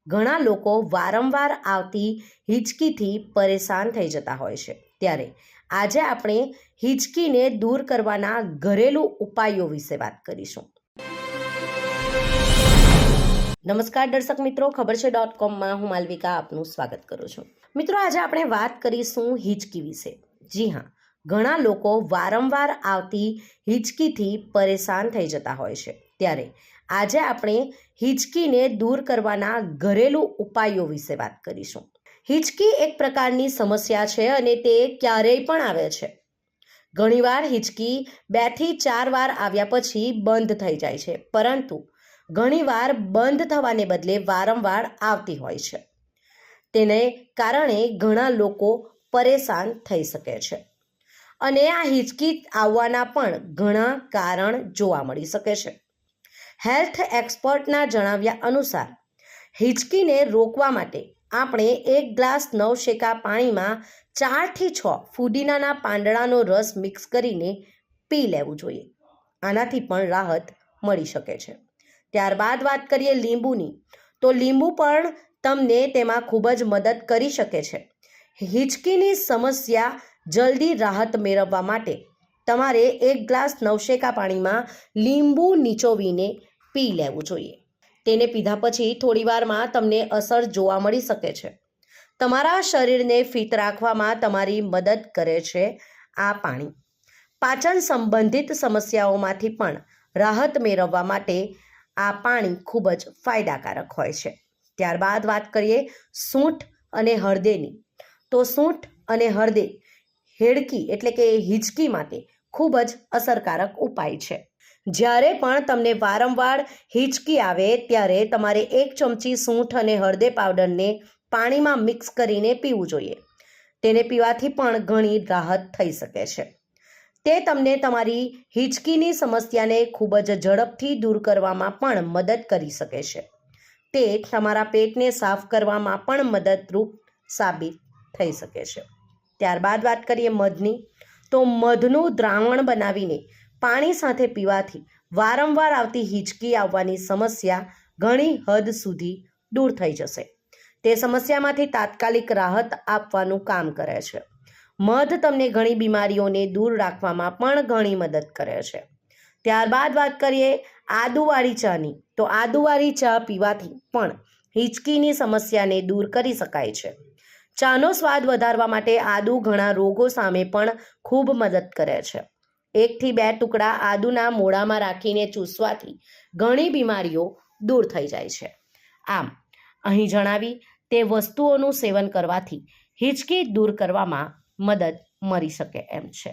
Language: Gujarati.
ઘણા લોકો વારંવાર આવતી હિચકીથી પરેશાન થઈ જતા હોય છે, ત્યારે આજે આપણે હિચકીને દૂર કરવાના ઘરેલું ઉપાયો વિશે વાત કરીશું. નમસ્કાર દર્શક મિત્રો, ખબર છે .comમાં હું માલવિકા આપનું સ્વાગત કરું છું. મિત્રો, આજે આપણે વાત કરીશું હિચકી વિશે. જી હા, ઘણા લોકો વારંવાર આવતી હિચકીથી પરેશાન થઈ જતા હોય છે, ત્યારે આજે આપણે હિચકીને દૂર કરવાના ઘરેલું ઉપાયો વિશે વાત કરીશું. હિચકી એક પ્રકારની સમસ્યા છે અને તે ક્યારેય પણ આવે છે. ઘણીવાર હિચકી 2 થી 4 વાર આવ્યા પછી બંધ થઈ જાય છે, પરંતુ ઘણીવાર બંધ થવાને બદલે વારંવાર આવતી હોય છે. તેને કારણે ઘણા લોકો પરેશાન થઈ શકે છે અને આ હિચકી આવવાના પણ ઘણા કારણ જોવા મળી શકે છે. હેલ્થ એક્સપર્ટના જણાવ્યા અનુસાર હિચકીને રોકવા માટે આપણે 1 ગ્લાસ નવશેકા પાણીમાં 4 થી 6 ફુદીનાના પાંદડાનો રસ મિક્સ કરીને પી લેવું જોઈએ. આનાથી પણ રાહત મળી શકે છે. ત્યારબાદ વાત કરીએ લીંબુની, તો લીંબુ પણ તમને તેમાં ખૂબ જ મદદ કરી શકે છે. હિચકીની સમસ્યા જલ્દી રાહત મેળવવા માટે તમારે 1 ગ્લાસ નવશેકા પાણીમાં લીંબુ નીચોવીને પી લેવું જોઈએ. તેને પીધા પછી થોડીવારમાં તમને અસર જોવા મળી શકે છે. તમારા શરીરને ફિટ રાખવામાં તમારી મદદ કરે છે આ પાણી. પાચન સંબંધિત સમસ્યાઓમાંથી પણ રાહત મેળવવા માટે આ પાણી ખૂબ જ ફાયદાકારક હોય છે. ત્યારબાદ વાત કરીએ સૂંઠ અને હળદરની, તો સૂંઠ અને હળદર હેડકી એટલે કે હિચકી માટે ખૂબ જ અસરકારક ઉપાય છે. જ્યારે પણ તમને વારંવાર હિચકી આવે ત્યારે તમારે 1 ચમચી સૂંઠ અને હળદર પાવડરને પાણીમાં મિક્સ કરીને પીવું જોઈએ. તેને પીવાથી પણ ઘણી રાહત થઈ શકે છે. તે તમને તમારી હિચકીની સમસ્યાને ખૂબ જ ઝડપથી દૂર કરવામાં પણ મદદ કરી શકે છે. તે તમારા પેટને સાફ કરવામાં પણ મદદરૂપ સાબિત થઈ શકે છે. ત્યારબાદ વાત કરીએ મધની, તો મધનું દ્રાવણ બનાવીને પાણી સાથે પીવાથી વારંવાર આવતી હિચકી આવવાની સમસ્યા ઘણી હદ સુધી દૂર થઈ જશે. તે સમસ્યામાંથી તાત્કાલિક રાહત આપવાનું કામ કરે છે. મધ તમને ઘણી બીમારીઓને દૂર રાખવામાં પણ ઘણી મદદ કરે છે. ત્યારબાદ વાત કરીએ આદુવાળી ચાની, તો આદુવાળી ચા પીવાથી પણ હિચકીની સમસ્યાને દૂર કરી શકાય છે. ચાનો સ્વાદ વધારવા માટે આદુ ઘણા રોગો સામે પણ ખૂબ મદદ કરે છે. 1 થી 2 ટુકડા આદુના મોઢામાં રાખીને ચૂસવાથી ઘણી બીમારીઓ દૂર થઈ જાય છે. આમ અહીં જણાવી તે વસ્તુઓનું સેવન કરવાથી હિચકી દૂર કરવામાં મદદ મળી શકે એમ છે.